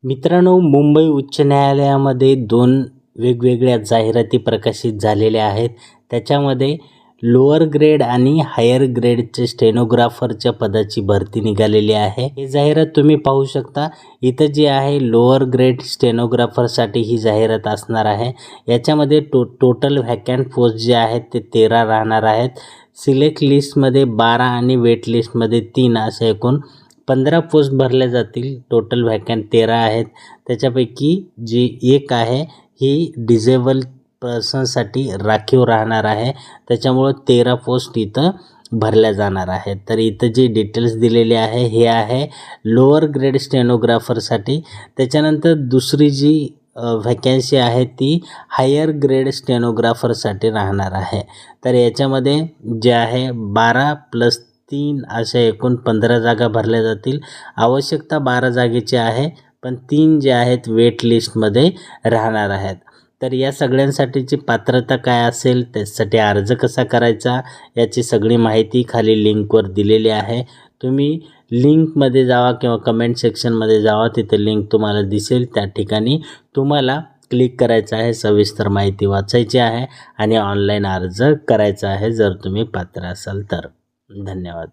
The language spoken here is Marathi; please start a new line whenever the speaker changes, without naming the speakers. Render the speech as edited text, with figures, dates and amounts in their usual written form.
मित्रांनो, मुंबई उच्च न्यायालयामध्ये 2 वेगवेगळ्या जाहिराती प्रकाशित झालेल्या आहेत. त्याच्यामध्ये लोअर ग्रेड आणि हायर ग्रेडचे स्टेनोग्राफरच्या पदाची भरती निघालेली आहे. ही जाहिरात तुम्ही पाहू शकता. इथं जी आहे लोअर ग्रेड स्टेनोग्राफरसाठी ही जाहिरात असणार आहे. याच्यामध्ये टोटल व्हॅकंट पोस्ट जे आहेत ते 13 राहणार आहेत. सिलेक्ट लिस्टमध्ये 12 आणि वेट लिस्टमध्ये 3 असे एकूण 15 पोस्ट भरल्या जातील. टोटल व्हॅकंट 13 आहेत. त्याच्यापैकी जी एक आहे ही डिसेबल पर्सनसाठी राखीव राहणार आहे. त्याच्यामुळं 13 पोस्ट इथं भरल्या जाणार आहेत. तर इथं जे डिटेल्स दिलेले आहे हे आहे लोअर ग्रेड स्टेनोग्राफरसाठी. त्याच्यानंतर दुसरी जी व्हॅकन्सी आहे ती हायर ग्रेड स्टेनोग्राफरसाठी राहणार आहे. तर याच्यामध्ये जे आहे 12 + 3 अशा एकूण 15 जागा भरल्या जातील. आवश्यकता 12 जागेची आहे, पण 3 जे आहेत वेट लिस्टमध्ये राहणार आहेत. तर या सगळ्यांसाठीची पात्रता काय असेल, त्यासाठी अर्ज कसा करायचा याची सगळी माहिती खाली लिंकवर दिलेली आहे. तुम्ही लिंकमध्ये जावा किंवा कमेंट सेक्शनमध्ये जावा, तिथे लिंक तुम्हाला दिसेल. त्या ठिकाणी तुम्हाला क्लिक करायचं आहे, सविस्तर माहिती वाचायची आहे आणि ऑनलाईन अर्ज करायचा आहे जर तुम्ही पात्र असाल तर. धन्यवाद.